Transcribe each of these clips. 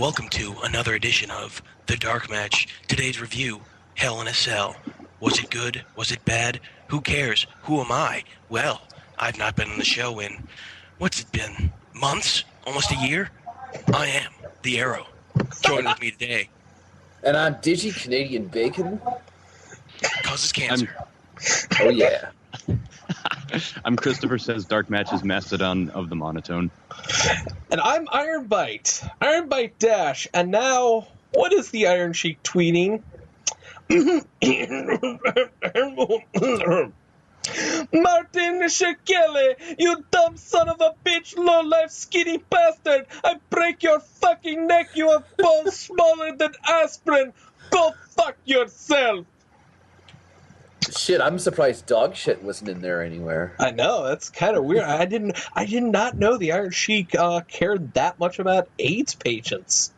welcome to another edition of the Dark Match. Today's review, Hell in a Cell. Was it good? Was it bad? Who cares? Who am I? Well, I've not been on the show in, what's it been, months? Almost a year? I am the Arrow. Joining with me today. And I'm Digi Canadian Bacon. Causes cancer. Oh yeah. I'm Christopher Says Dark Match is Mastodon of the Monotone. And I'm Iron Bite Dash. And now, what is the Iron Sheik tweeting? Martin Shkreli, you dumb son of a bitch, low-life skinny bastard! I break your fucking neck, you have balls smaller than aspirin! Go fuck yourself! Shit, I'm surprised dog shit wasn't in there anywhere. I know, that's kind of weird. I did not know the Iron Sheik cared that much about AIDS patients.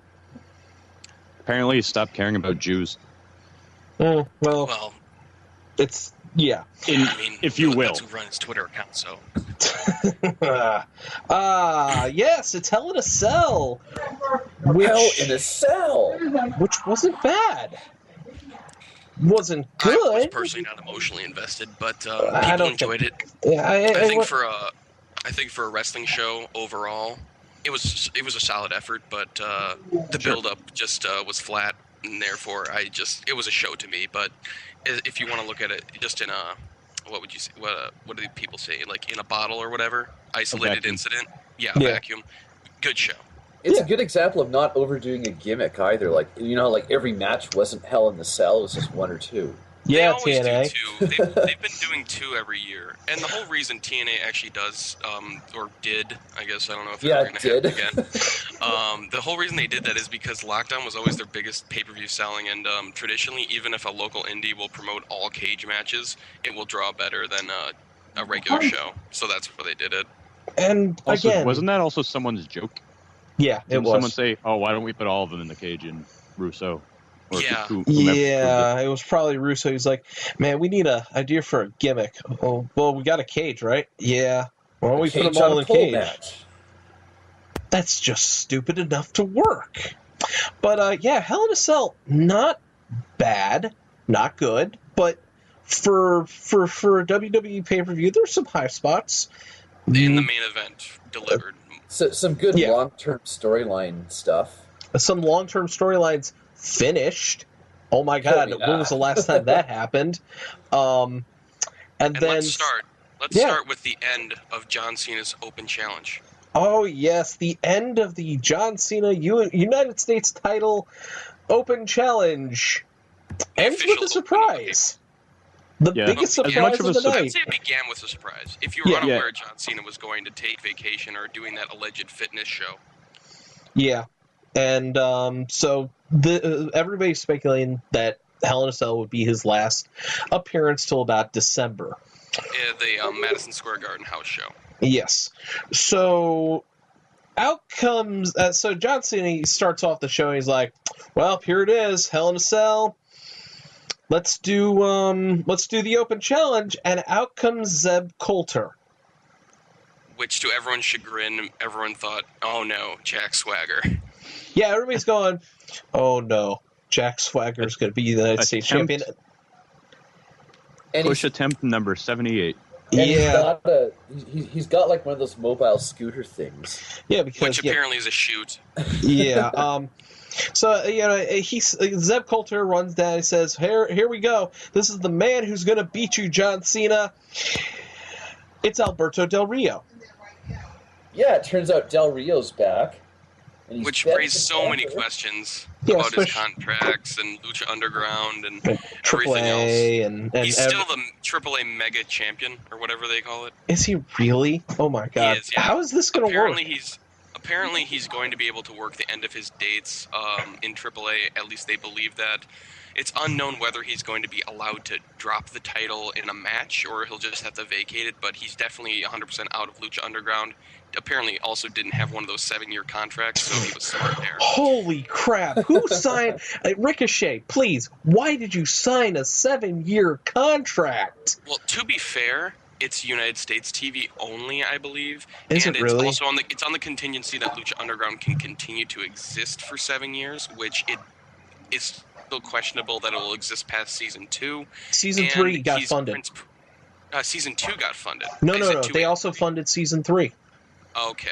Apparently he stopped caring about Jews. Well, it's, yeah. If you will. That's who runs his Twitter account, so. Yes, it's Hell in a Cell. Hell in a Cell! Which wasn't bad. Wasn't good. I was personally not emotionally invested, but people enjoyed it. Yeah, I think for a wrestling show overall, it was a solid effort, but the build-up just was flat, and therefore it was a show to me. But if you want to look at it just in a, what would you say? What do people say? Like in a bottle or whatever, isolated incident. Yeah, vacuum. Good show. It's a good example of not overdoing a gimmick either. Like, you know, like every match wasn't Hell in the Cell; it was just one or two. Yeah, they always TNA. do 2. They've been doing 2 every year, and the whole reason TNA actually does, or did, I guess, I don't know if it's going to happen again. The whole reason they did that is because Lockdown was always their biggest pay-per-view selling, and traditionally, even if a local indie will promote all cage matches, it will draw better than a regular show. So that's why they did it. And Also, again, wasn't that also someone's joke? yeah, it Didn't was. someone say, "Oh, why don't we put all of them in the cage in Russo?" Or Yeah. Yeah, it was probably Russo. He's like, man, we need an idea for a gimmick. Oh, well, we got a cage, right? Yeah. Why don't we put them all in a cage? Match. That's just stupid enough to work. But, yeah, Hell in a Cell, not bad, not good, but for a WWE pay-per-view, there's some high spots. In the main event, delivered. So, some good long-term storyline stuff. Some long-term storylines finished. Oh my god, when was the last time that happened? And then let's start with the end of John Cena's Open Challenge. Oh yes, the end of the John Cena United States title Open Challenge ends with a surprise. The biggest surprise of the night. I'd say it began with a surprise. If you were unaware John Cena was going to take vacation or doing that alleged fitness show. Yeah. And so everybody's speculating that Hell in a Cell would be his last appearance till about December. The Madison Square Garden house show. Yes. So out comes so John Cena starts off the show and he's like, well, here it is, Hell in a Cell. Let's do the Open Challenge, and out comes Zeb Coulter. Which, to everyone's chagrin, everyone thought, oh no, Jack Swagger. Yeah, everybody's going, oh no, Jack Swagger's going to be the United States champion. And push attempt number 78. And he's got like one of those mobile scooter things. Yeah, because which apparently is a shoot. Yeah. So Zeb Coulter runs down and says, "Here we go. This is the man who's going to beat you, John Cena. It's Alberto Del Rio." Yeah, it turns out Del Rio's back. Which raised so many questions about his contracts and Lucha Underground and everything else. And he's still the AAA Mega Champion, or whatever they call it. Is he really? Oh my god. He is, yeah. How is this going to work? Apparently he's going to be able to work the end of his dates in AAA. At least they believe that. It's unknown whether he's going to be allowed to drop the title in a match or he'll just have to vacate it, but he's definitely 100% out of Lucha Underground. Apparently also didn't have one of those 7-year contracts, so he was smart there. Holy crap. Who signed... Ricochet, please, why did you sign a 7-year contract? Well, to be fair, It's United States TV only, I believe. Is and it it's really? also on the contingency that Lucha Underground can continue to exist for 7 years, which it is still questionable that it will exist past season 2. Season And 3 got he's funded. season 2 got funded. No, Is no, it no. 2 They and also 3? funded season 3. Okay.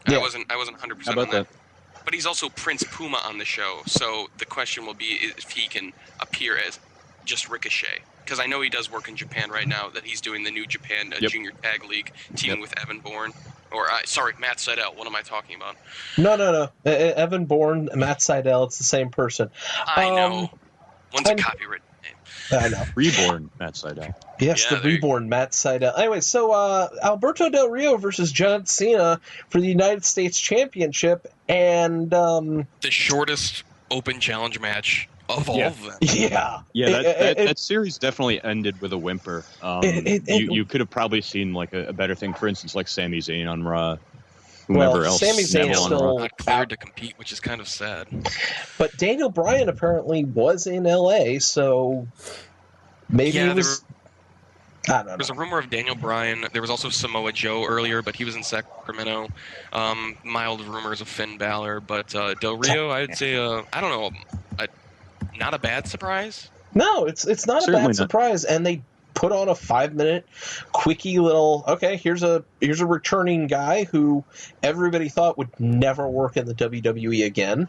Yeah. I wasn't 100% How about on that. that? But he's also Prince Puma on the show, so the question will be if he can appear as just Ricochet. Because I know he does work in Japan right now, that he's doing the New Japan Yep. Junior Tag League, teaming with Evan Bourne. Or, sorry, Matt Seidel. What am I talking about? No. Evan Bourne, Matt Seidel, it's the same person. I know. One's a and- copyright name. I know. Reborn Matt Seidel. Yes, Yeah, the there you reborn Matt Seidel. Anyway, so Alberto Del Rio versus John Cena for the United States Championship, and The shortest open challenge match of all of them. yeah, Yeah, It- that series definitely ended with a whimper. You could have probably seen like a better thing. For instance, like Sami Zayn on Raw. Whomever else. Sami Zayn's Neville on still Raw. Not cleared to compete, which is kind of sad. but Daniel Bryan apparently was in LA, so maybe Yeah, it was. I don't know. There's a rumor of Daniel Bryan. There was also Samoa Joe earlier, but he was in Sacramento. Mild rumors of Finn Balor, but Del Rio, I'd say, I don't know, not a bad surprise. No, it's not a Certainly bad not. surprise, and they put on a 5-minute, quickie little. Okay, here's a returning guy who everybody thought would never work in the WWE again.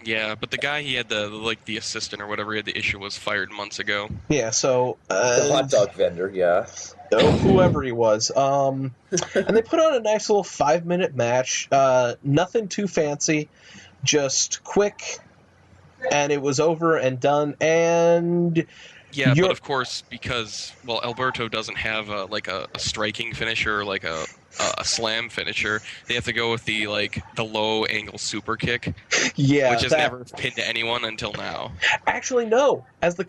Yeah, but the guy he had the assistant or whatever he had the issue was fired months ago. Yeah, so The hot dog vendor, yeah. whoever he was, and they put on a nice little 5-minute match. Nothing too fancy, just quick, and it was over and done. And Yeah, You're- but of course, because Alberto doesn't have a striking finisher, like a slam finisher. They have to go with the low angle super kick, yeah, which has that- never pinned anyone until now. Actually, no. As the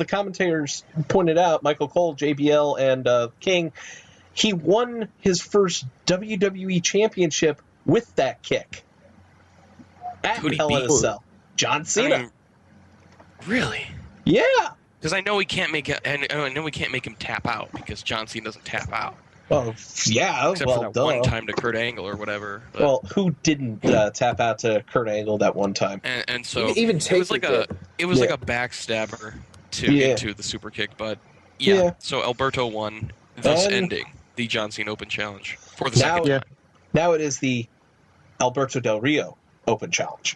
commentators pointed out, Michael Cole, JBL, and King, he won his first WWE championship with that kick at Who'd he Hell in a beat? Cell. John Cena. I mean, really? Yeah. Because I know we can't make it. I know we can't make him tap out because John Cena doesn't tap out, Well, yeah. except well, for that duh. one time to Kurt Angle or whatever. But- Well, who didn't tap out to Kurt Angle that one time? and so Even it was like Taker a did. like Yeah. a backstabber Yeah. into the super kick, but yeah. Yeah. So Alberto won, thus And- ending the John Cena Open Challenge for the Now, second time. now it is the Alberto Del Rio Open Challenge.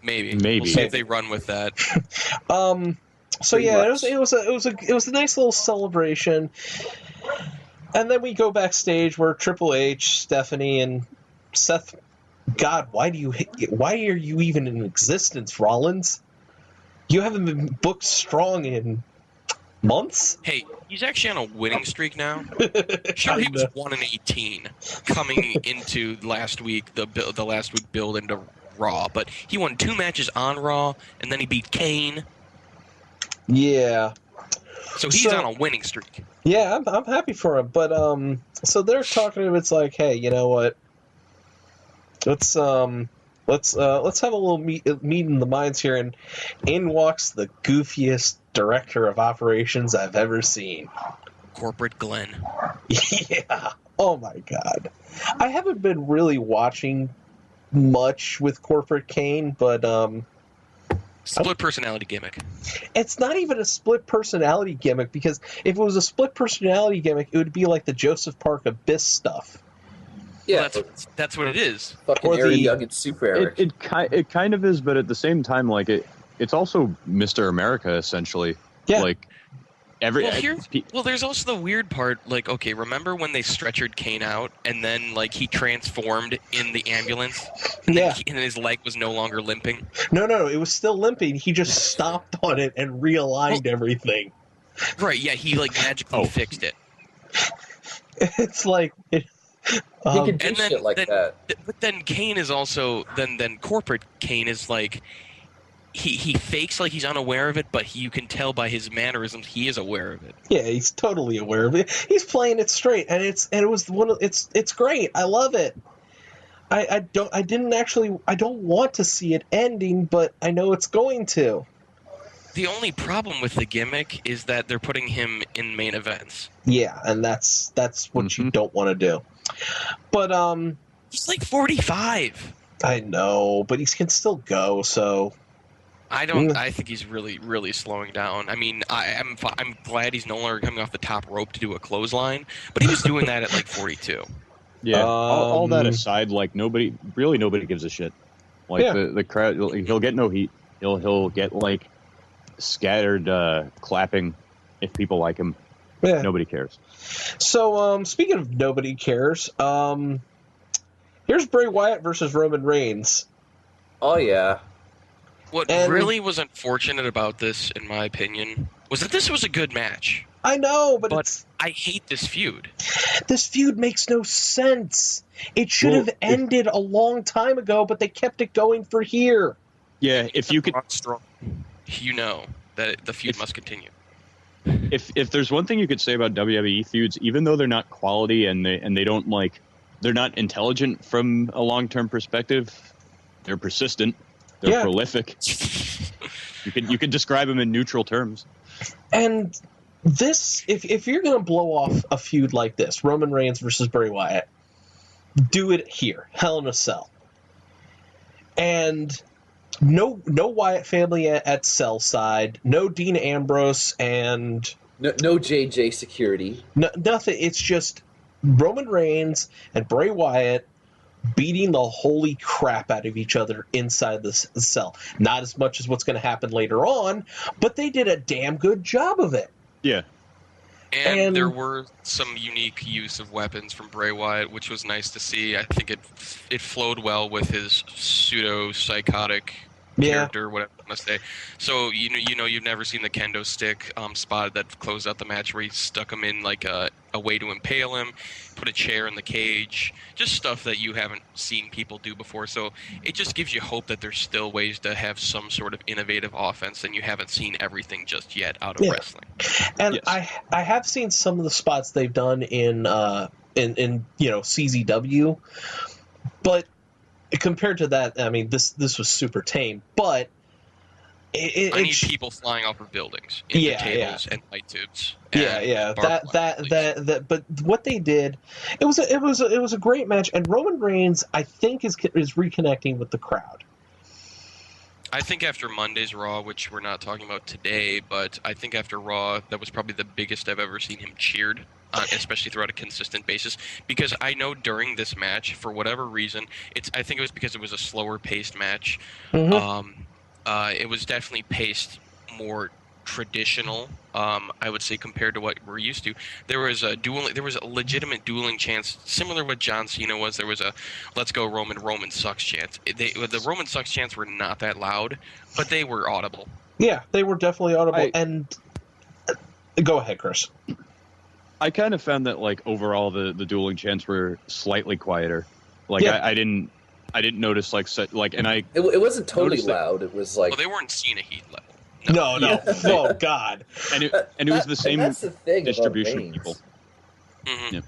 Maybe. Maybe. We'll see if they run with that. So Pretty yeah, much. it was a nice little celebration, and then we go backstage where Triple H, Stephanie, and Seth. God, why are you even in existence, Rollins? You haven't been booked strong in months. Hey, he's actually on a winning streak now. Sure, he was 1-18 coming into last week, the last week build into Raw, but he won 2 matches on Raw, and then he beat Kane. Yeah, So he's So- on a winning streak. yeah, I'm happy for him, but so they're talking to him. It's like, hey, you know what? Let's have a little meet in the minds here, and in walks the goofiest director of operations I've ever seen. Corporate Glenn. Yeah. Oh my god. I haven't been really watching much with Corporate Kane, but Split personality gimmick. it's not even a split personality gimmick, because if it was a split personality gimmick, it would be like the Joseph Park Abyss stuff. Yeah, Well, that's what it is. fucking or Eric the- Young and Super Eric. It kind of is, but at the same time, like it's also Mr. America essentially. Yeah. Like Well, there's also the weird part. Like, okay, remember when they stretchered Kane out, and then he transformed in the ambulance, and, Yeah. and his leg was no longer limping. No, it was still limping. He just stomped on it and realigned everything. Right? Yeah, he magically fixed it. It's like he could do and then- shit like then- that. But then Kane is also then corporate Kane is like he fakes like he's unaware of it, but you can tell by his mannerisms he is aware of it. yeah, he's totally aware of it. He's playing it straight, and it's great. I love it. I don't want to see it ending, but I know it's going to. The only problem with the gimmick is that they're putting him in main events. Yeah, and that's what you don't want to do. But he's like 45. I know, but he can still go. So I think he's really, really slowing down. I mean, I'm glad he's no longer coming off the top rope to do a clothesline, but he was doing that at like 42. Yeah. All that aside, like nobody gives a shit. Like the crowd, he'll get no heat. He'll get like scattered clapping if people like him. Yeah. Nobody cares. So speaking of nobody cares, here's Bray Wyatt versus Roman Reigns. Oh yeah. What really was unfortunate about this, in my opinion, was that this was a good match. I know, but I hate this feud. This feud makes no sense. It should have ended a long time ago, but they kept it going for here. Yeah, if you could, you know that the feud must continue. If there's one thing you could say about WWE feuds, even though they're not quality and they don't they're not intelligent from a long-term perspective, they're persistent. They're prolific. You can describe them in neutral terms. And this, if you're going to blow off a feud like this, Roman Reigns versus Bray Wyatt, do it here, Hell in a Cell. And no Wyatt family at Cell side, no Dean Ambrose, and no JJ security. Nothing. It's just Roman Reigns and Bray Wyatt beating the holy crap out of each other inside the cell. Not as much as what's going to happen later on, but they did a damn good job of it. Yeah. And there were some unique use of weapons from Bray Wyatt, which was nice to see. I think it flowed well with his pseudo-psychotic character, whatever I must say. So you know you've never seen the kendo stick spot that closed out the match where he stuck him in like a way to impale him, put a chair in the cage, just stuff that you haven't seen people do before. So it just gives you hope that there's still ways to have some sort of innovative offense, and you haven't seen everything just yet out of wrestling. And I have seen some of the spots they've done in CZW, but compared to that, I mean, this was super tame, but I need people flying off of buildings into tables and light tubes. But what they did, it was a great match, and Roman Reigns, I think, is reconnecting with the crowd. I think after Monday's Raw, which we're not talking about today, but I think after Raw, that was probably the biggest I've ever seen him cheered, especially throughout a consistent basis. Because I know during this match, for whatever reason, I think it was because it was a slower paced match. Mm-hmm. It was definitely paced more traditional, I would say, compared to what we're used to. There was a legitimate dueling chance, similar to what John Cena was. There was a "Let's go Roman sucks" chance. The Roman sucks chants were not that loud, but they were audible. Yeah, they were definitely audible. And go ahead, Chris. I kind of found that overall the dueling chants were slightly quieter. I didn't notice and I. It wasn't totally loud. It was like they weren't Cena heat level. No. Oh God. And it was the same distribution of people. Mm-hmm. Yeah.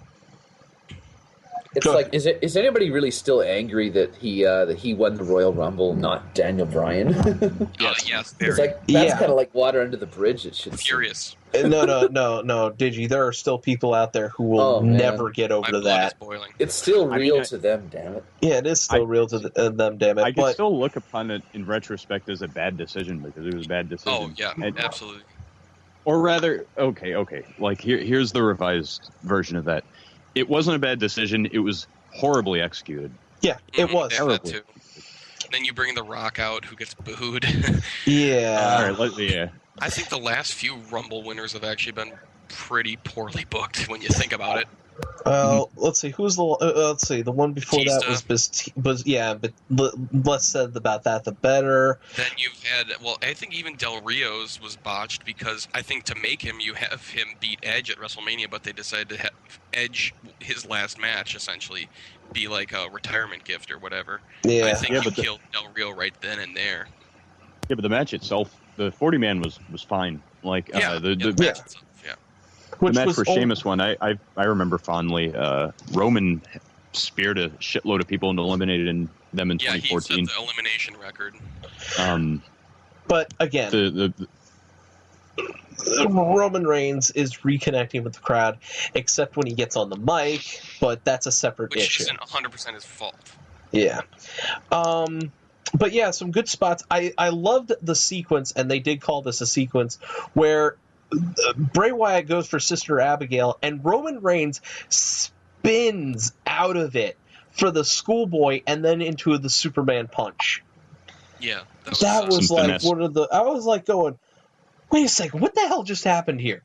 It's like, is anybody really still angry that he won the Royal Rumble, not Daniel Bryan? Yes. It's like that's kind of like water under the bridge. It should furious. No, Digi. There are still people out there who will never get over that. It's still real to them, damn it. Yeah, it is still real to them, damn it. I can still look upon it in retrospect as a bad decision because it was a bad decision. Oh yeah, absolutely. Or rather, okay. Here's the revised version of that. It wasn't a bad decision. It was horribly executed. Yeah, it was. That too. Then you bring The Rock out, who gets booed. Yeah. All right. I think the last few Rumble winners have actually been pretty poorly booked when you think about it. Let's see. Let's see. The one before Batista. that was but less said about that, the better. Then you've had, I think even Del Rio's was botched because I think to make him, you have him beat Edge at WrestleMania, but they decided to have Edge, his last match, essentially, be like a retirement gift or whatever. Yeah. I think you killed Del Rio right then and there. Yeah, but the match itself, the 40-man was fine. The match itself, yeah. The match for Sheamus one, I remember fondly. Roman speared a shitload of people and eliminated them in 2014. Yeah, he set the elimination record. But again, Roman Reigns is reconnecting with the crowd, except when he gets on the mic, but that's a separate issue. Which isn't 100% his fault. Yeah. But yeah, some good spots. I loved the sequence, and they did call this a sequence, where Bray Wyatt goes for Sister Abigail, and Roman Reigns spins out of it for the schoolboy and then into the Superman punch. Yeah. That was like one of the... I was like going, wait a second, what the hell just happened here?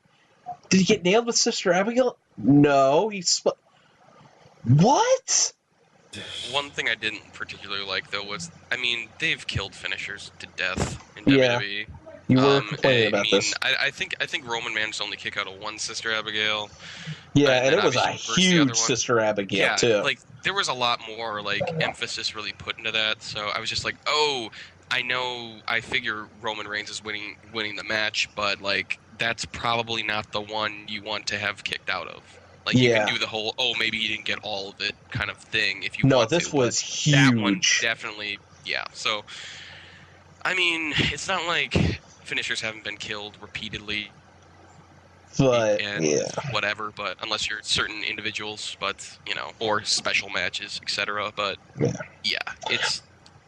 Did he get nailed with Sister Abigail? No, what? One thing I didn't particularly like, though, was, I mean, they've killed finishers to death in Yeah. WWE. You were complaining about this. I think Roman managed to only kick out of one Sister Abigail. Yeah, and it was a obviously the other huge one. Sister Abigail, Yeah, too. like, there was a lot more, like, emphasis really put into that, so I was just like, oh, I figure Roman Reigns is winning the match, but, like, that's probably not the one you want to have kicked out of. Like, you can do the whole, oh, maybe you didn't get all of it kind of thing if you want to. No, this was huge. That one definitely, yeah. So, I mean, it's not like finishers haven't been killed repeatedly. But, and whatever, but unless you're certain individuals, but, you know, or special matches, etc. But, yeah, it's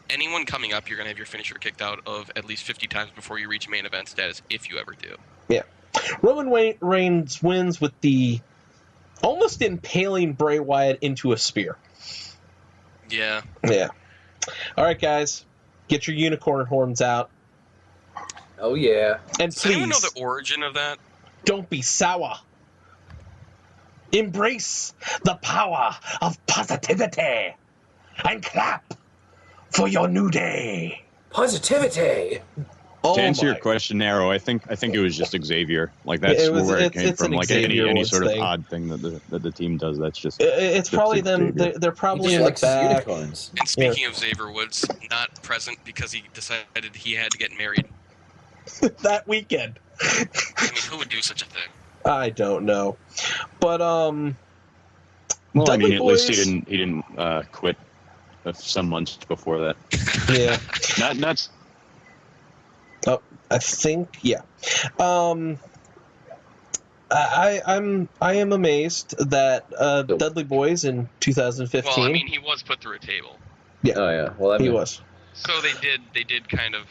anyone coming up, you're going to have your finisher kicked out of at least 50 times before you reach main event status, if you ever do. Yeah. Roman Reigns wins with the almost impaling Bray Wyatt into a spear. Yeah. Yeah. All right, guys. Get your unicorn horns out. Oh, yeah. Does And please, anyone know the origin of that? don't be sour. Embrace the power of positivity. And clap for your new day. Positivity. To answer your question, Arrow, I think it was just Xavier. Like that's where it came from. Like any sort of odd thing that the team does. That's just it's probably them. They're probably in the back. Unicorns. And speaking of Xavier Woods, not present because he decided he had to get married. That weekend. I mean, who would do such a thing? I don't know, but well, I mean, at least he didn't quit some months before that. Yeah. Not. Oh, I think I am amazed that Dudley Boyz in 2015. Well, I mean, he was put through a table. Yeah. Oh yeah. Well, he was. So they did kind of.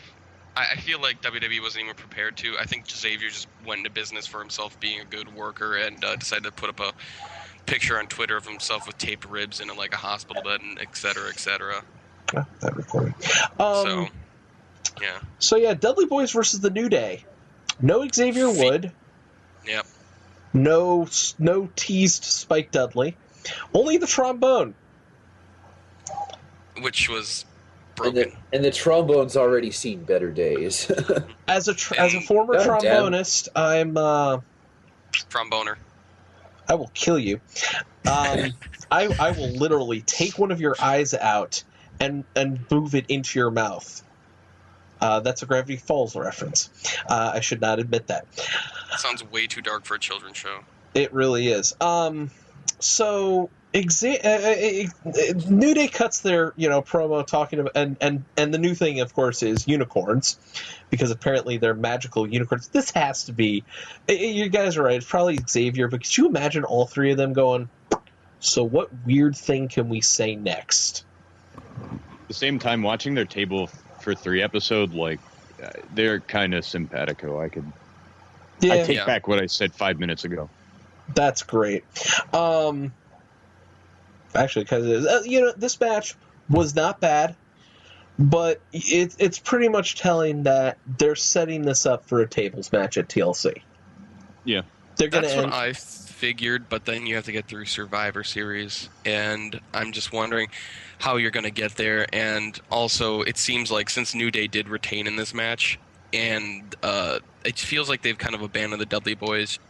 I feel like WWE wasn't even prepared to. I think Xavier just went into business for himself being a good worker and decided to put up a picture on Twitter of himself with taped ribs in like a hospital bed and et cetera, et cetera. That recording. Yeah. So yeah, Dudley Boyz versus the New Day. No Xavier Wood. Yep. No teased Spike Dudley. Only the trombone. Which was broken. And the trombone's already seen better days. As a former trombonist, I'm tromboner. I will kill you. I will literally take one of your eyes out and move it into your mouth. That's a Gravity Falls reference. I should not admit that. That sounds way too dark for a children's show. It really is. So New Day cuts their promo talking about and the new thing, of course, is unicorns, because apparently they're magical unicorns. This has to be. You guys are right. It's probably Xavier, but could you imagine all three of them going? So what weird thing can we say next? At the same time, watching their table for 3 episodes, like they're kind of simpatico. I take back what I said 5 minutes ago. That's great. Actually, because this match was not bad, but it's pretty much telling that they're setting this up for a tables match at TLC. Yeah, that's what I figured. But then you have to get through Survivor Series, and I'm just wondering how you're going to get there. And also, it seems like since New Day did retain in this match, and it feels like they've kind of abandoned the Dudley Boyz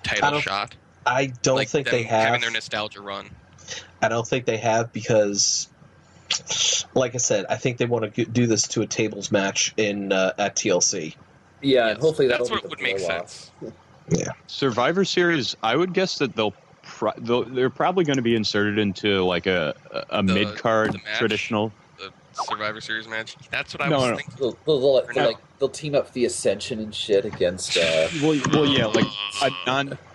title shot. I don't think they have. Having their nostalgia run. I don't think they have because, like I said, I think they want to do this to a tables match at TLC. Yeah, and hopefully that's what would make sense. Yeah. Survivor Series, I would guess that they're probably going to be inserted into like a mid-card traditional. Survivor Series match. That's what I No, was no. thinking. They'll team up the Ascension and shit against. Well, yeah, like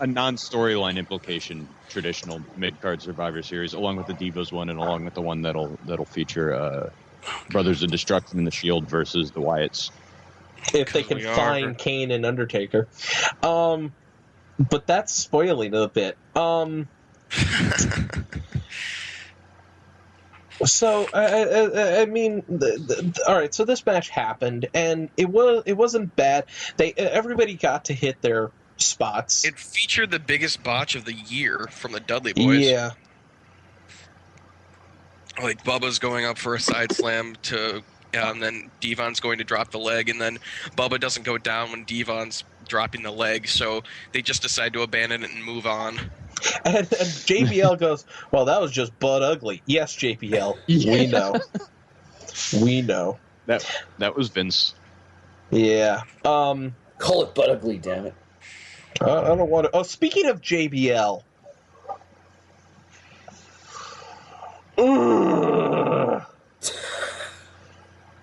a non-storyline implication traditional mid-card Survivor Series, along with the Divas one, and along with the one that'll feature Brothers of Destruction and the Shield versus the Wyatts. If they can find Kane and Undertaker. But that's spoiling a bit. So I mean, all right. So this match happened, and it wasn't bad. Everybody got to hit their spots. It featured the biggest botch of the year from the Dudley Boys. Yeah. Like Bubba's going up for a side slam and then Devon's going to drop the leg, and then Bubba doesn't go down when Devon's dropping the leg, so they just decide to abandon it and move on. And JBL goes, "Well, that was just butt ugly." Yes, JBL, we know. We know. That was Vince. Yeah. Call it butt ugly, damn it. I don't want to. Oh, speaking of JBL.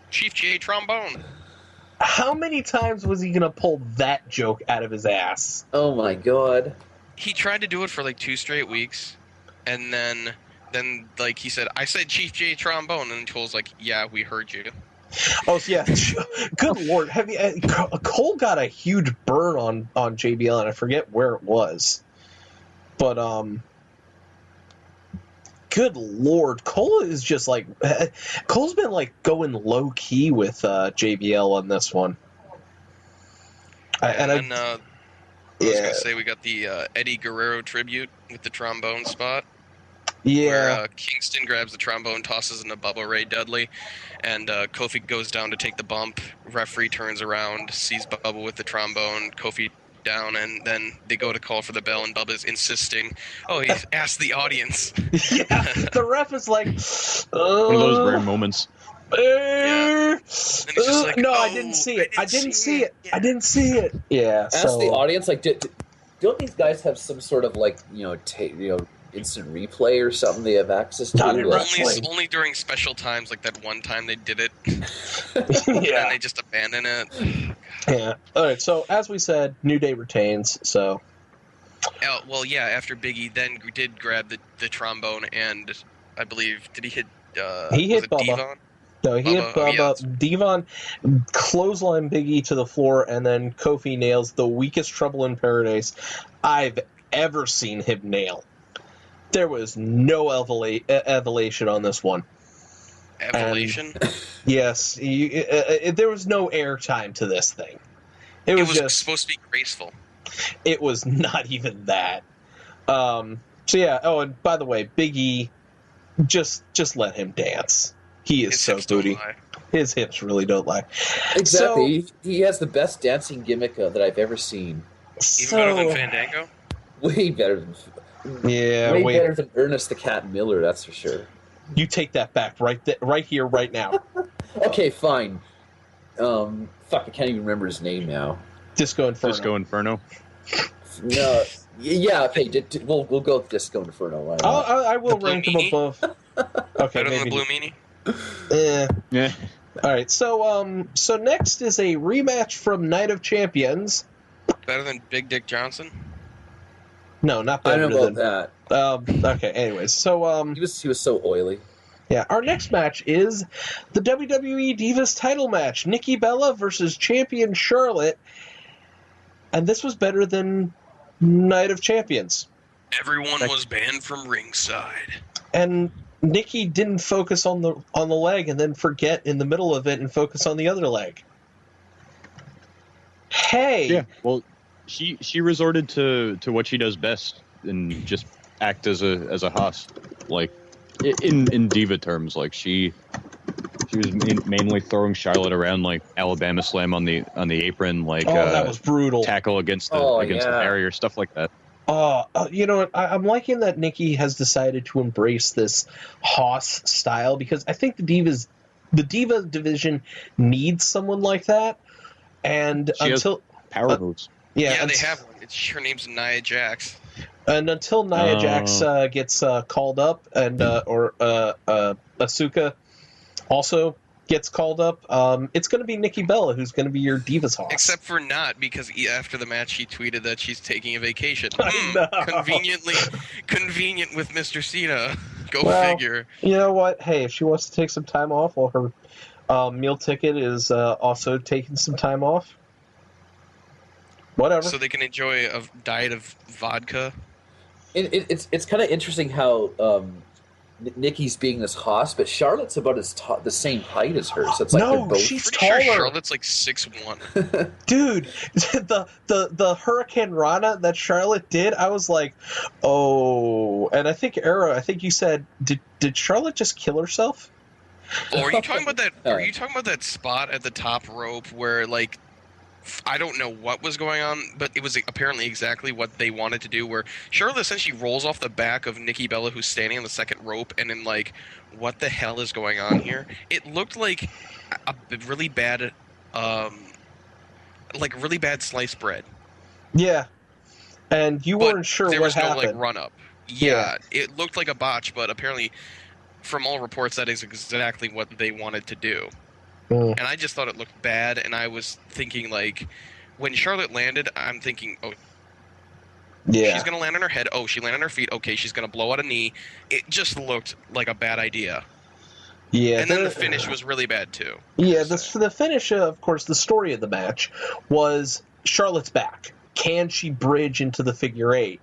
Chief J Trombone. How many times was he going to pull that joke out of his ass? Oh my god. He tried to do it for like 2 straight weeks, and then like he said, "I said Chief J Trombone," and Cole's like, "Yeah, we heard you." Oh yeah, good lord! Have you? Cole got a huge burn on JBL, and I forget where it was, but good lord, Cole is just like Cole's been like going low key with JBL on this one. I was gonna say we got the Eddie Guerrero tribute with the trombone spot. Yeah. Where Kingston grabs the trombone, tosses into Bubba Ray Dudley, and Kofi goes down to take the bump. Referee turns around, sees Bubba with the trombone, Kofi down, and then they go to call for the bell, and Bubba's insisting, "Oh, he's asked the audience." Yeah, the ref is like, one of those rare moments. Yeah. And he's just like, no, "Oh, I didn't see it. I didn't see it. I didn't see it. Yeah. Ask the audience, like, don't these guys have some sort of like instant replay or something they have access to? Only during special times, like that one time they did it. Yeah. And they just abandon it. Yeah. All right. So as we said, New Day retains. So. Well, yeah. After Biggie then did grab the trombone, and I believe did he hit? He hit Bubba. Devon? No, he hit Bubba. Devon clothesline Biggie to the floor, and then Kofi nails the weakest Trouble in Paradise I've ever seen him nail. There was no elevation on this one. Elevation? Yes. There was no airtime to this thing. It was just supposed to be graceful. It was not even that. So yeah. Oh, and by the way, Big E, just let him dance. He is so booty. His hips really don't lie. Exactly. So, he has the best dancing gimmick that I've ever seen. Even better than Fandango? Way better than... Yeah, way better than Ernest the Cat Miller, that's for sure. You take that back right here, right now. Okay, fine. Fuck, I can't even remember his name now. Disco Inferno. No, yeah. Okay, we'll go with Disco Inferno. I will rank him above. Okay, better than the Blue Meanie. Yeah. All right. So next is a rematch from Night of Champions. Better than Big Dick Johnson. No, not better. I don't know about that. Okay. Anyways, so he was so oily. Yeah. Our next match is the WWE Divas title match: Nikki Bella versus champion Charlotte, and this was better than Night of Champions. Everyone was banned from ringside, and Nikki didn't focus on the leg and then forget in the middle of it and focus on the other leg. Hey. Yeah. Well. She resorted to what she does best and just act as a hoss, like in diva terms. Like she was mainly throwing Charlotte around like Alabama Slam on the apron, like that was brutal. Tackle against the barrier, stuff like that. You know what? I'm liking that Nikki has decided to embrace this hoss style because I think the diva division needs someone like that. And she has power moves. Yeah, they have one. Her name's Nia Jax. And until Nia Jax gets called up and or Asuka, also gets called up. It's going to be Nikki Bella who's going to be your Divas Hoss. Except for not, because after the match she tweeted that she's taking a vacation. I know. Convenient with Mr. Cena. Go Well, figure. You know what? Hey, if she wants to take some time off while her meal ticket is also taking some time off, whatever. So they can enjoy a diet of vodka. It's kind of interesting how Nikki's being this hoss, but Charlotte's about the same height as her. So it's like No, they're both. she's Pretty taller. sure Charlotte's like 6'1". Dude, the Hurricane Rana that Charlotte did, I was like, oh. And I think you said, did Charlotte just kill herself? Oh, are you talking about that? Are you talking about that spot at the top rope where, like, I don't know what was going on, but it was apparently exactly what they wanted to do, where Charlotte essentially rolls off the back of Nikki Bella, who's standing on the second rope, and then, like, what the hell is going on here? It looked like a really bad, really bad sliced bread. Yeah. And you weren't sure there what was no, happened. like, run-up. Yeah, it looked like a botch, but apparently, from all reports, that is exactly what they wanted to do. And I just thought it looked bad, and I was thinking, like, when Charlotte landed, I'm thinking, oh, Yeah. she's going to land on her head. Oh, she landed on her feet. Okay, she's going to blow out a knee. It just looked like a bad idea. Yeah. And then the finish was really bad, too. Yeah, the finish, of course, the story of the match was Charlotte's back. Can she bridge into the figure eight?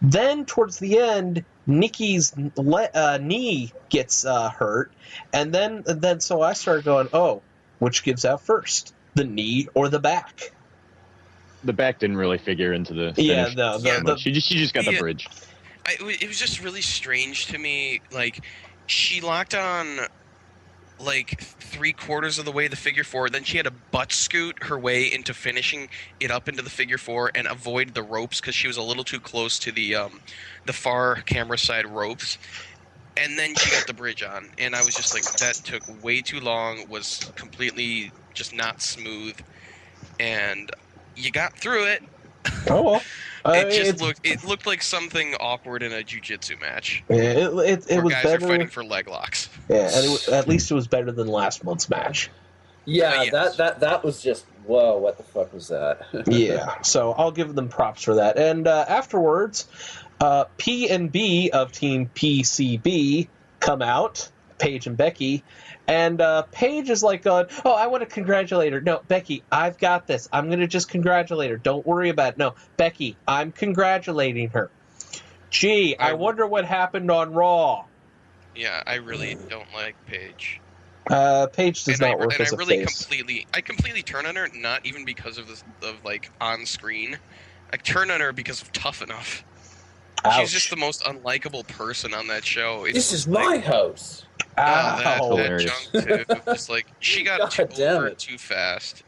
Then, towards the end, Nikki's knee gets hurt, and then so I started going, oh, which gives out first, the knee or the back? The back didn't really figure into the finish. Yeah, no, she just got the bridge. It was just really strange to me. Like, she locked on, like, 3/4 of the way the figure four, then she had to butt scoot her way into finishing it up into the figure four and avoid the ropes because she was a little too close to the far camera side ropes, and then she got the bridge on, and I was just like, that took way too long, was completely just not smooth, and you got through it. Oh well. It looked like something awkward in a jiu-jitsu match. Yeah, it where was guys better. are fighting for leg locks. Yeah, and at least it was better than last month's match. Yeah, Yes. that was just, whoa, what the fuck was that? Yeah, so I'll give them props for that. And afterwards, P and B of Team PCB come out, Paige and Becky, and Paige is like going, oh, I want to congratulate her. No, Becky, I've got this. I'm going to just congratulate her. Don't worry about it. No, Becky, I'm congratulating her. Gee, I wonder what happened on Raw. Yeah, I really don't like Paige. Paige does not work as a face. I completely turn on her, not even because of like on screen. I turn on her because of Tough Enough. Ouch. She's just the most unlikable person on that show. This is my house. That Hilarious. junk too. Just like she got over too fast.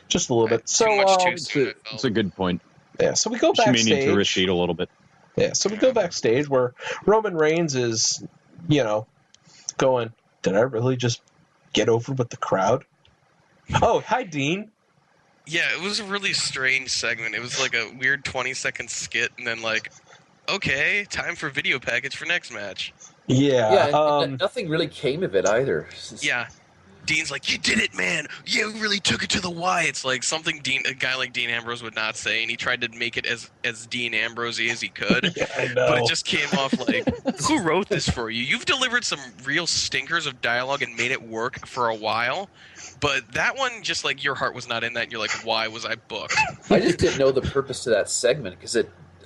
Just a little bit. So, too much too soon. I felt. It's a good point. yeah, so we go She may backstage. need to recede a little bit. Yeah, so we go backstage where Roman Reigns is, going, did I really just get over with the crowd? Oh, hi, Dean. Yeah, it was a really strange segment. It was like a weird 20-second skit, and then like, okay, time for video package for next match. Yeah. Yeah, and nothing really came of it either. Yeah. Dean's like, you did it, man. You really took it to the Y. It's like something a guy like Dean Ambrose would not say, and he tried to make it as Dean Ambrose-y as he could. Yeah, I know. But it just came off like, who wrote this for you? You've delivered some real stinkers of dialogue and made it work for a while. But that one, just like your heart was not in that, and you're like, why was I booked? I just didn't know the purpose to that segment because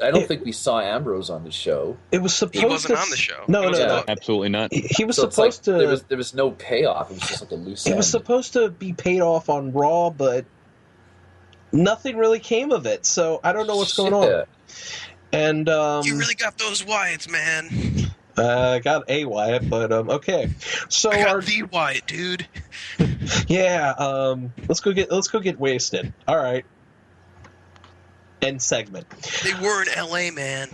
I don't think we saw Ambrose on the show. It was supposed He wasn't to... on the show. No, It was no, a no. book. Absolutely not. He was So it's supposed like, to... There was no payoff. It was just like a loose It end. was supposed to be paid off on Raw, but nothing really came of it. So I don't know what's going on. Yeah. And You really got those Wyatts, man. I got a Wyatt, but okay. So I got the Wyatt, dude. yeah, let's go get wasted. All right. End segment. They were in L.A., man.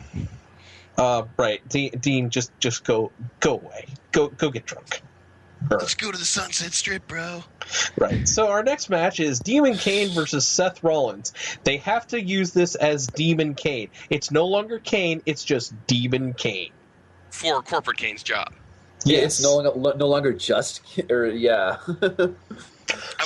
Right. Dean, just go away. Go get drunk. Let's go to the Sunset Strip, bro. Right. So our next match is Demon Kane versus Seth Rollins. They have to use this as Demon Kane. It's no longer Kane. It's just Demon Kane. For Corporate Kane's job. It's no longer just, or yeah. I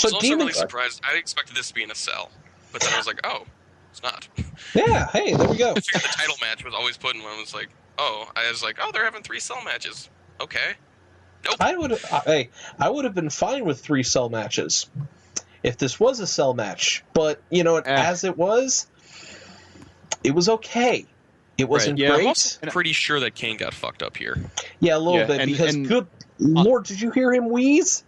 was also really surprised. I expected this to be in a cell, but then I was like, oh, it's not. Yeah, hey, there we go. I figured the title match was always put in one. I was like, oh, they're having 3 cell matches. Okay. Nope. I would have been fine with 3 cell matches if this was a cell match. But, as it was okay. It wasn't great. I'm also pretty sure that Kane got fucked up here. Yeah, a little bit, because good Lord, did you hear him wheeze?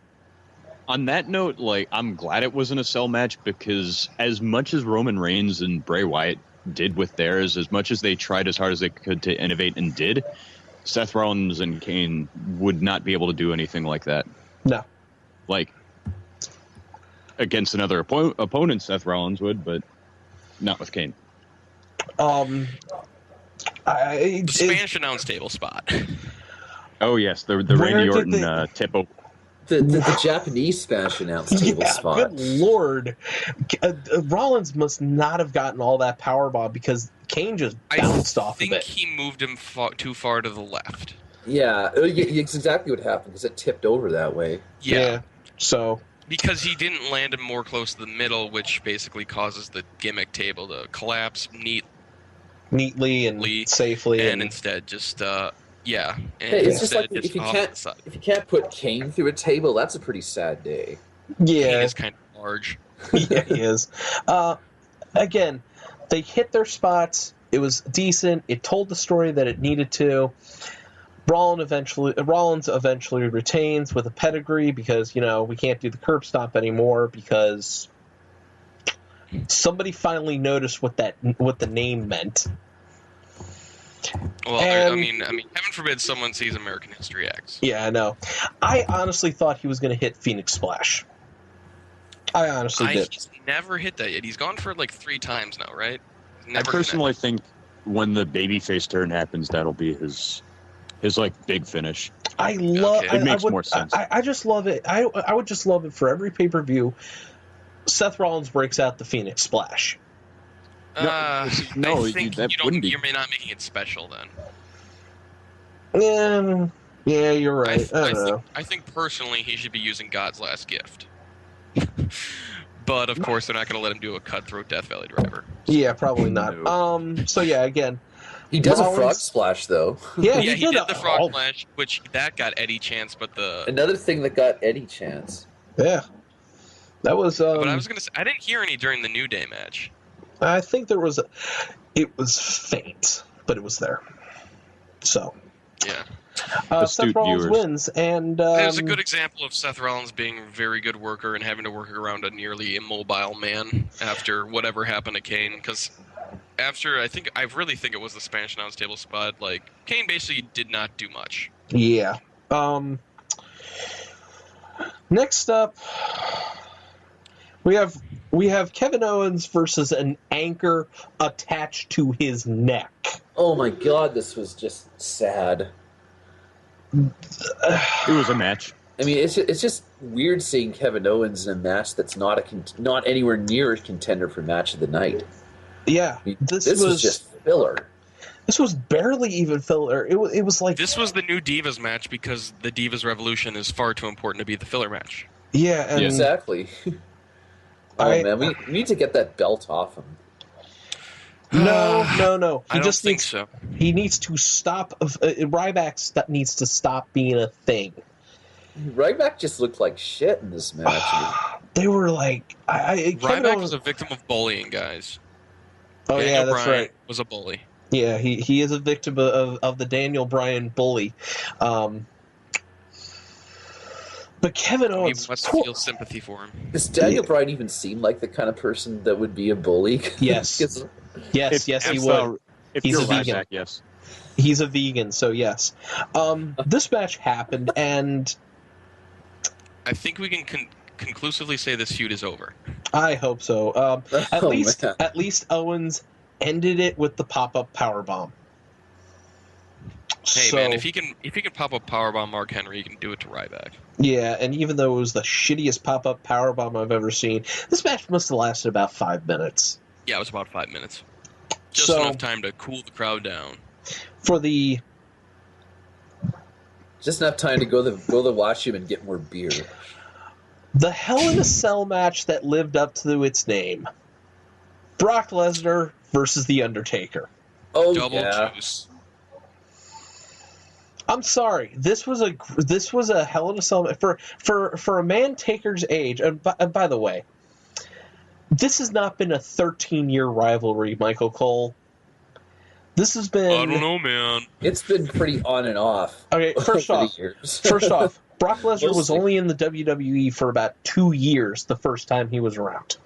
On that note, I'm glad it wasn't a cell match, because as much as Roman Reigns and Bray Wyatt did with theirs, as much as they tried as hard as they could to innovate and did, Seth Rollins and Kane would not be able to do anything like that. No. Against another opponent, Seth Rollins would, but not with Kane. The Spanish announce table spot. Oh, yes, the Randy Orton tip over. The Japanese Spanish announce table spot. Good Lord. Rollins must not have gotten all that powerbomb, because Kane just bounced off of it. I think he moved him too far to the left. Yeah, it's exactly what happened, because it tipped over that way. Yeah. So... Because he didn't land him more close to the middle, which basically causes the gimmick table to collapse neatly and safely. And instead just... yeah. Hey, it's just like if you can't put Kane through a table, that's a pretty sad day. Yeah, Kane is kind of large. Yeah, he is. Again, they hit their spots. It was decent. It told the story that it needed to. Rollins eventually retains with a pedigree, because we can't do the curb stomp anymore, because somebody finally noticed what the name meant. Well, I mean, heaven forbid someone sees American History X. Yeah, I know. I honestly thought he was going to hit Phoenix Splash. I honestly did. He's never hit that yet. He's gone for it 3 times now, right? I personally think when the babyface turn happens, that'll be his big finish. I love. It makes more sense. I just love it. I would just love it for every pay-per-view. Seth Rollins breaks out the Phoenix Splash. I think you're not making it special then. Yeah, you're right. I think personally he should be using God's Last Gift. But of course they're not going to let him do a cutthroat Death Valley Driver. Yeah, probably not. So yeah, again, he does a frog splash though. Yeah, he did the frog splash, which that got Eddie chance, but another thing that got Eddie chance. Yeah, that was. But I was going to say I didn't hear any during the New Day match. I think there was. It was faint, but it was there. So. Yeah. Seth Rollins wins, and it was a good example of Seth Rollins being a very good worker and having to work around a nearly immobile man after whatever happened to Kane. Because after I really think it was the Spanish announce table spot. Kane basically did not do much. Yeah. Next up, we have Kevin Owens versus an anchor attached to his neck. Oh my God, this was just sad. It was a match. I mean, it's just weird seeing Kevin Owens in a match that's not anywhere near a contender for match of the night. Yeah, I mean, this was just filler. This was barely even filler. It was like this was the new Divas match, because the Divas Revolution is far too important to be the filler match. Yeah, and exactly. Man, we need to get that belt off him. No. I don't think so. He needs to stop. Ryback needs to stop being a thing. Ryback just looked like shit in this match. They were like, Ryback was a victim of bullying, guys. Oh Daniel that's Bryan right. Was a bully. Yeah, he is a victim of the Daniel Bryan bully. But Kevin Owens... You must feel sympathy for him. Does Daniel Bryan even seem like the kind of person that would be a bully? Yes. Yes, he would. He's a vegan. Yes. He's a vegan, so yes. This match happened, and... I think we can conclusively say this feud is over. I hope so. At least Owens ended it with the pop-up powerbomb. Hey man, if he can pop up powerbomb Mark Henry, he can do it to Ryback. Yeah, and even though it was the shittiest pop-up powerbomb I've ever seen, this match must have lasted about 5 minutes. Yeah, it was about 5 minutes. Just enough time to cool the crowd down. For the Just enough time to go to the washroom and get more beer. The Hell in a Cell match that lived up to its name. Brock Lesnar versus The Undertaker. Oh, Double yeah. juice. I'm sorry. This was a Hell in a Cell for a man Taker's age. And by the way, this has not been a 13-year rivalry, Michael Cole. This has been. I don't know, man. It's been pretty on and off. Okay, first over the off, years. Brock Lesnar was Mostly. only in the WWE for about 2 years the first time he was around.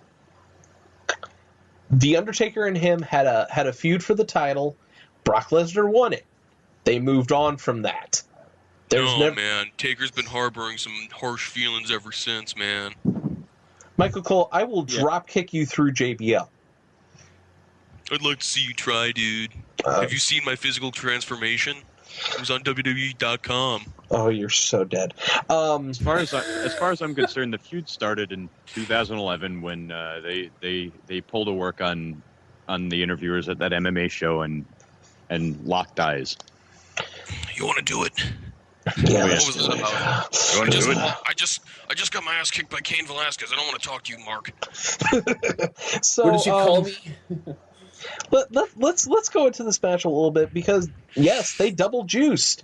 The Undertaker and him had a feud for the title. Brock Lesnar won it. They moved on from that. Man. Taker's been harboring some harsh feelings ever since, man. Michael Cole, I will drop kick you through JBL. I'd like to see you try, dude. Have you seen my physical transformation? It was on WWE.com. Oh, you're so dead. As far as I'm concerned, the feud started in 2011 when they pulled a work on the interviewers at that MMA show and locked eyes. You want to do it? Yeah, What was this about? You want to do it? I just got my ass kicked by Cain Velasquez. I don't want to talk to you, Mark. So, What did you call me? Let's go into this match a little bit because yes, they double juiced,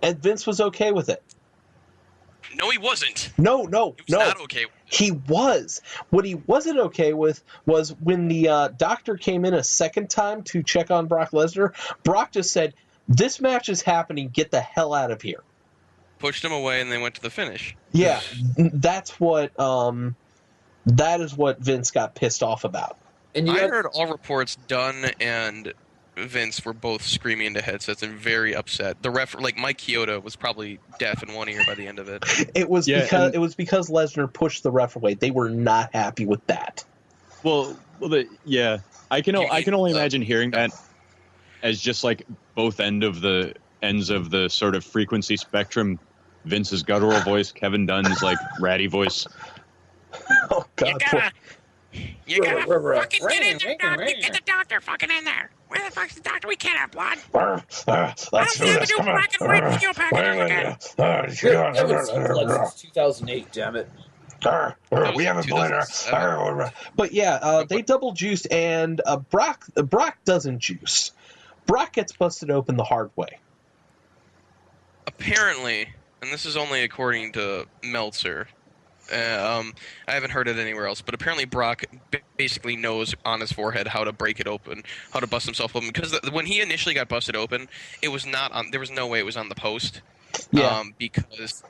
and Vince was okay with it. No, he wasn't. No, He was not okay. he was. What he wasn't okay with was when the doctor came in a second time to check on Brock Lesnar. Brock just said, "This match is happening. Get the hell out of here." Pushed him away, and they went to the finish. Yeah, that's what. That is what Vince got pissed off about. And I heard all reports Dunn and Vince were both screaming into headsets and very upset. The ref, like Mike Chioda, was probably deaf in one ear by the end of it. It was because Lesnar pushed the ref away. They were not happy with that. I can only imagine hearing that as just like both ends of the sort of frequency spectrum. Vince's guttural voice, Kevin Dunn's like ratty voice. Oh God! You gotta fucking get in there, doctor. Get the doctor fucking in there. Where the fuck's the doctor? We can't have blood. Let's do this. Come on. That was blood since 2008, damn it. We have a blinder. But yeah, they double juiced, and Brock doesn't juice. Brock gets busted open the hard way. Apparently, and this is only according to Meltzer. I haven't heard it anywhere else, but apparently Brock basically knows on his forehead how to break it open, how to bust himself open. Because when he initially got busted open, it was not on. There was no way it was on the post. Yeah. Because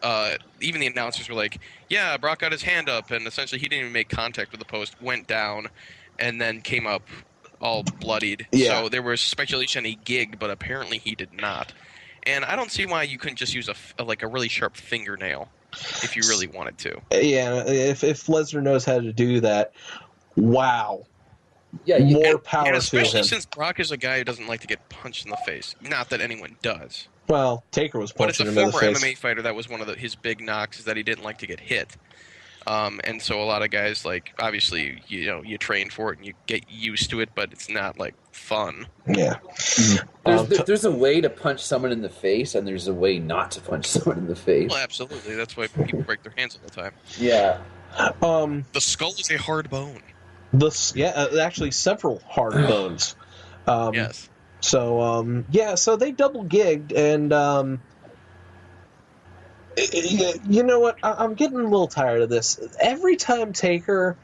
even the announcers were like, "Yeah, Brock got his hand up, and essentially he didn't even make contact with the post. Went down, and then came up all bloodied. Yeah. So there was speculation he gigged, but apparently he did not. And I don't see why you couldn't just use a really sharp fingernail if you really wanted to. Yeah, if Lesnar knows how to do that, wow. Yeah, More power and to especially him. since Brock is a guy who doesn't like to get punched in the face. Not that anyone does. Well, Taker was But it's a punching him in the former face. MMA fighter that was one of his big knocks is that he didn't like to get hit. And so a lot of guys, like, obviously, you train for it and you get used to it, but it's not, like, fun. Yeah. There's a way to punch someone in the face, and there's a way not to punch someone in the face. Well, absolutely. That's why people break their hands all the time. Yeah. The skull is a hard bone. Actually, several hard bones. Yes. So, so they double gigged, and you know what? I'm getting a little tired of this. Every time Taker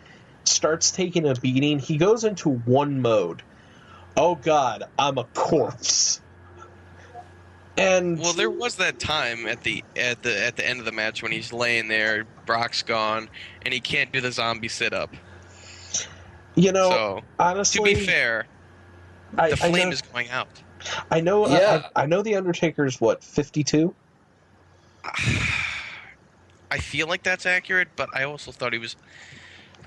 starts taking a beating, he goes into one mode. Oh God, I'm a corpse. And well, there was that time at the end of the match when he's laying there, Brock's gone, and he can't do the zombie sit up. You know, So, honestly, to be fair, I the flame know, is going out. I know. Yeah. I know the Undertaker's 52. I feel like that's accurate, but I also thought he was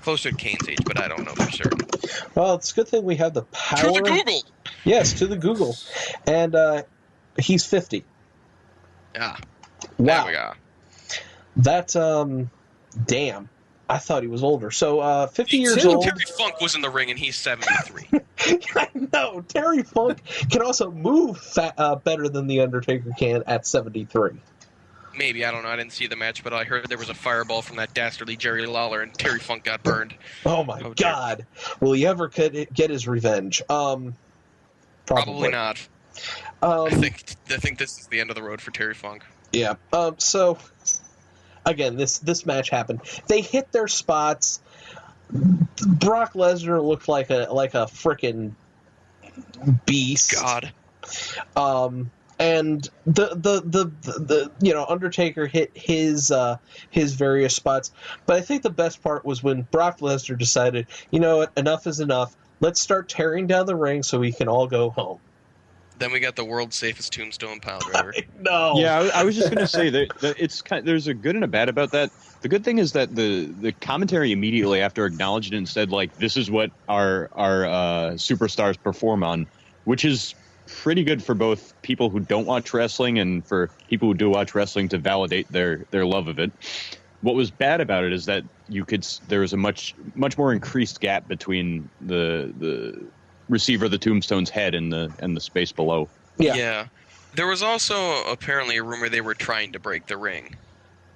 closer to Kane's age, but I don't know for certain. Well, it's a good thing we have the power. To the Google! Yes, to the Google, and he's 50. Yeah. Wow. There we go. That's damn. I thought he was older. So 50 years too. old. Terry Funk was in the ring and he's 73. I know. Terry Funk can also move better than the Undertaker can at 73. Maybe, I don't know. I didn't see the match, but I heard there was a fireball from that dastardly Jerry Lawler, and Terry Funk got burned. Oh my dear. God! Will he ever get his revenge? Probably not. Um, I think this is the end of the road for Terry Funk. Yeah. So again, this match happened. They hit their spots. Brock Lesnar looked like a frickin' beast. God. And the Undertaker hit his various spots, but I think the best part was when Brock Lesnar decided, you know what, enough is enough. Let's start tearing down the ring so we can all go home. Then we got the world's safest tombstone piledriver. No. Yeah, I was just going to say that it's there's a good and a bad about that. The good thing is that the commentary immediately after acknowledged it and said, like, this is what our superstars perform on, which is pretty good for both people who don't watch wrestling and for people who do watch wrestling to validate their love of it. What was bad about it is that there was a much more increased gap between the receiver of the tombstone's head and the space below. Yeah. There was also apparently a rumor they were trying to break the ring.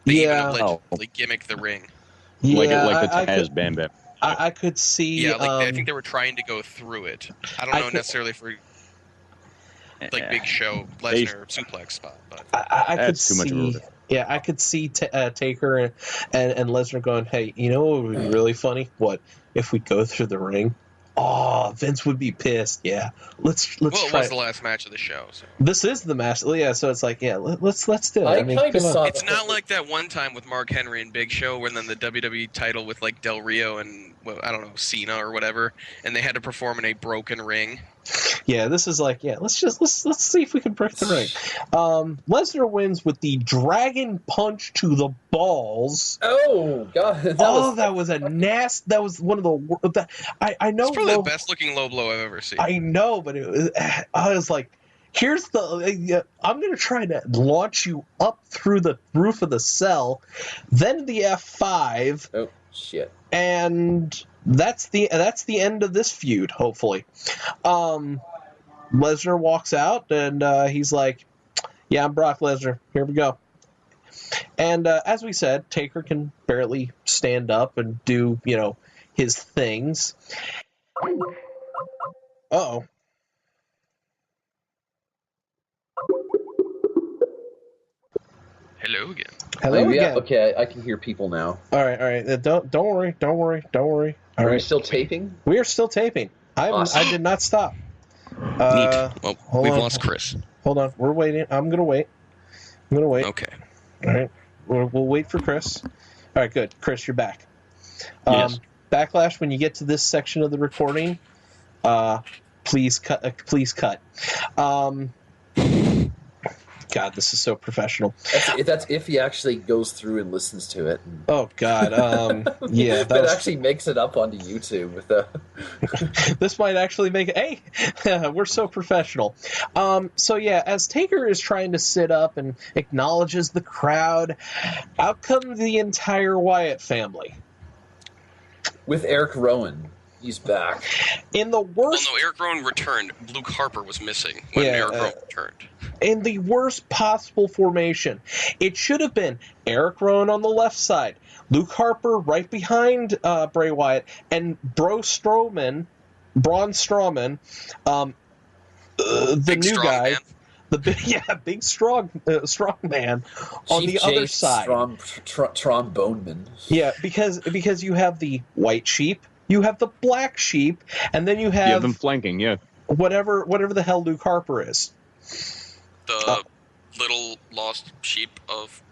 They even allegedly gimmick the ring. Yeah, like the Taz Bam Bam. I could see. Yeah, I think they were trying to go through it. I don't know necessarily for Big Show Lesnar suplex spot, but I could that's too much of see. a... Yeah, I could see Taker and Lesnar going, hey, you know what would be really funny? What if we go through the ring? Oh, Vince would be pissed. Yeah, let's try. Well, it was the last match of the show. So. This is the match. Yeah, so it's like, yeah, let's do it. I kind of saw. It's not like that one time with Mark Henry and Big Show, when then the WWE title with like Del Rio and I don't know, Cena or whatever, and they had to perform in a broken ring. Yeah, this is like, yeah, let's see if we can break the ring. Lesnar wins with the Dragon Punch to the balls. Oh God! That was a nasty. That was one of the. I know. It's probably the best looking low blow I've ever seen. I know, but I was like, here's the. I'm gonna try to launch you up through the roof of the cell, then the F5. Oh shit! And that's the end of this feud, hopefully. Lesnar walks out, and he's like, yeah, I'm Brock Lesnar. Here we go. And as we said, Taker can barely stand up and do, his things. Uh-oh. Hello again. Hello again. Okay, I can hear people now. All right. Don't worry. All Are right. we still taping? We are still taping. Awesome. I did not stop. Neat. Well, we've lost Chris. Hold on. We're waiting. I'm going to wait. Okay. All right. We'll wait for Chris. All right, good. Chris, you're back. Yes. Backlash, when you get to this section of the recording, please cut. God, this is so professional. That's if he actually goes through and listens to it. Oh God, yeah, that actually makes it up onto YouTube with the. This might actually make it. Hey, we're so professional. So yeah, as Taker is trying to sit up and acknowledges the crowd, out comes the entire Wyatt family with Eric Rowan. He's back. In the worst... Well, no, Eric Rowan returned. Luke Harper was missing when Eric Rowan returned. In the worst possible formation. It should have been Eric Rowan on the left side, Luke Harper right behind Bray Wyatt, and Braun Strowman, the big new guy, man. the big strong man on Chief the other side. Tromboneman. Yeah, because you have the white sheep, you have the black sheep, and then you have them flanking. Yeah, whatever the hell Luke Harper is. The little lost sheep of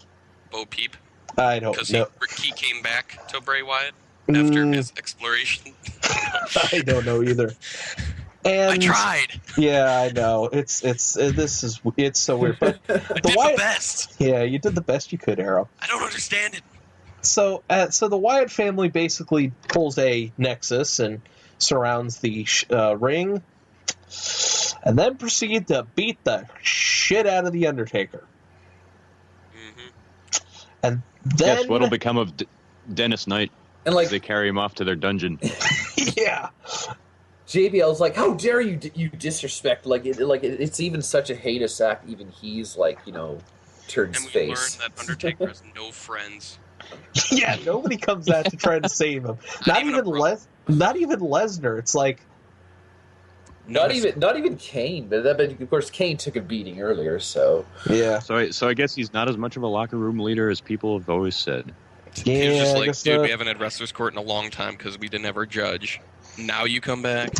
Bo Peep. I don't know. Because he came back to Bray Wyatt after his exploration. I don't know either. And I tried. Yeah, I know. It's so weird. But the best. Yeah, you did the best you could, Arrow. I don't understand it. So the Wyatt family basically pulls a nexus and surrounds the ring, and then proceed to beat the shit out of the Undertaker. Mm-hmm. And then guess what'll become of Dennis Knight? And as they carry him off to their dungeon. Yeah. JBL's like, how dare you disrespect? It's even such a heinous act. Even he's like, turns And we face. learned that Undertaker has no friends. Yeah, nobody comes out to try to save him. Not even a Not even Lesnar. It's like Not even Kane, but of course Kane took a beating earlier, so yeah. So I guess he's not as much of a locker room leader as people have always said. Yeah, He was just I like, guess dude, not. we haven't had wrestlers court in a long time because we didn't ever judge. Now you come back.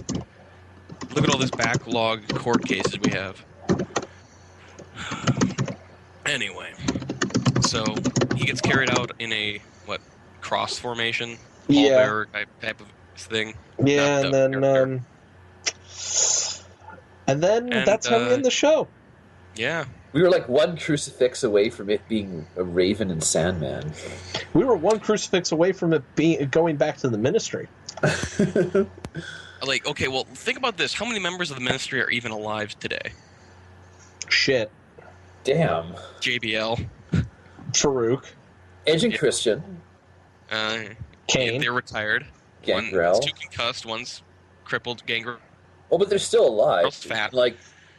Look at all this backlog court cases we have. Anyway, so he gets carried out in a cross formation, Yeah. pallbearer type of thing. Yeah, Not and the then And, that's how we end the show. Yeah, we were like one crucifix away from it being a Raven and Sandman. We were one crucifix away from it going back to the ministry. like okay, well, think about this: how many members of the ministry are even alive today? Shit. Damn. JBL, Farouk. Edge and Christian. Kane. they're retired. Gangrel. One's too concussed. One's crippled. Gangrel. Oh, but they're still alive. Girl's fat. Like,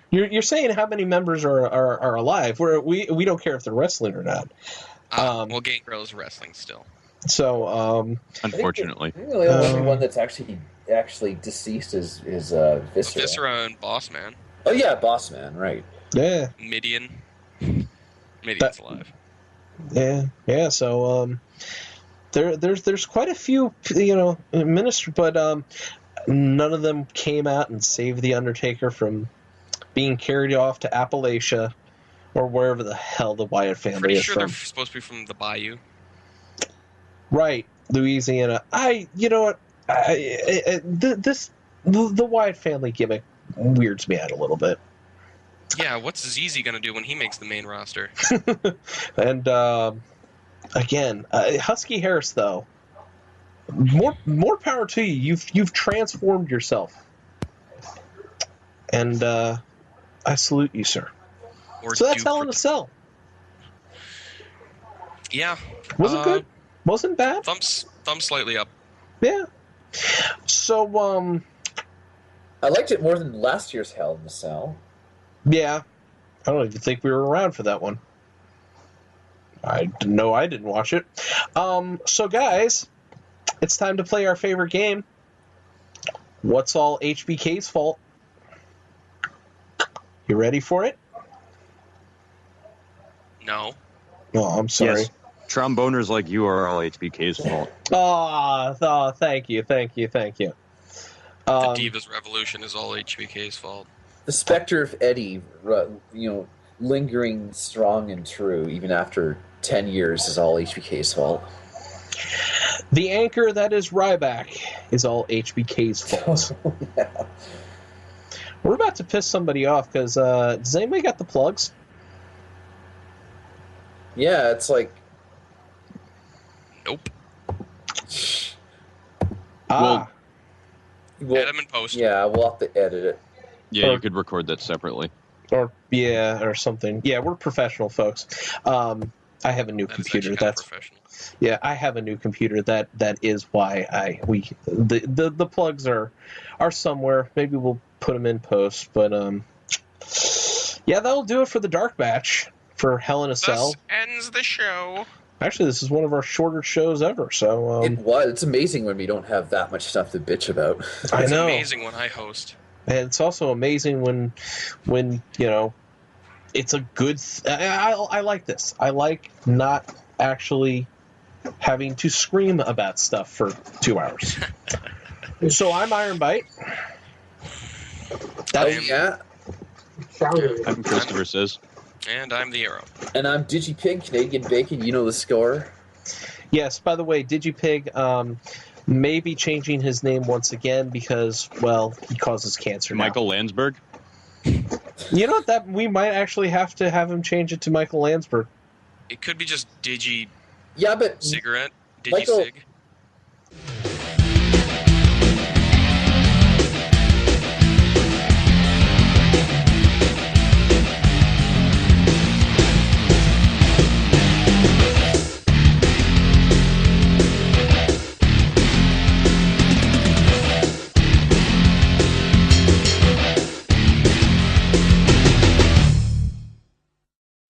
You're saying how many members are alive? We don't care if they're wrestling or not. Well, Gangrel is wrestling still. So, Unfortunately, I think the only one that's actually deceased is Viscera. Viscera and Boss Man. Oh yeah, Boss Man, right? yeah, Midian. Midian's alive. yeah. So, there's quite a few, ministry, but none of them came out and saved the Undertaker from being carried off to Appalachia or wherever the hell the Wyatt family Pretty is sure from. they're supposed to be from the Bayou. Right, Louisiana. You know what? The Wyatt family gimmick weirds me out a little bit. Yeah, what's ZZ gonna do when he makes the main roster? And again, Husky Harris though, more power to you. You've transformed yourself, and I salute you, sir. Or So that's Duke Hell in a Cell. Yeah. Wasn't good. Wasn't bad. Thumbs slightly up. Yeah. So I liked it more than last year's Hell in the Cell. yeah, I don't even think we were around for that one. I didn't watch it. So guys, it's time to play our favorite game. What's all HBK's fault? You ready for it? No. Oh, I'm sorry. yes, tromboners like you are all HBK's fault. Oh, thank you. The Divas Revolution is all HBK's fault. The specter of Eddie, lingering strong and true even after 10 years is all HBK's fault. The anchor that is Ryback is all HBK's fault. Yeah. We're about to piss somebody off because does anybody got the plugs? Yeah, it's like, Nope. Ah, well, Add them in post. yeah, we'll have to edit it. Yeah, you could record that separately. or something. Yeah, we're professional folks. I have a new That is computer. actually kind of That's professional. yeah, I have a new computer. That is why the plugs are somewhere. Maybe we'll put them in post. But yeah, that'll do it for the Dark Match for Hell in a Cell. Thus ends the show. Actually, this is one of our shorter shows ever. So It's amazing when we don't have that much stuff to bitch about. I It's know, amazing when I host. and it's also amazing when it's a good. I like this. I like not actually having to scream about stuff for 2 hours. So I'm Iron Bite. Oh, yeah. I'm Christopher Says. And I'm the Arrow. And I'm DigiPig, Canadian Bacon. You know the score. Yes, by the way, DigiPig may be changing his name once again because, well, he causes cancer now. Michael Landsberg. You know what? That we might actually have to have him change it to Michael Landsberg. It could be just Digi Yeah, but Cigarette. Michael, Digi-Cig.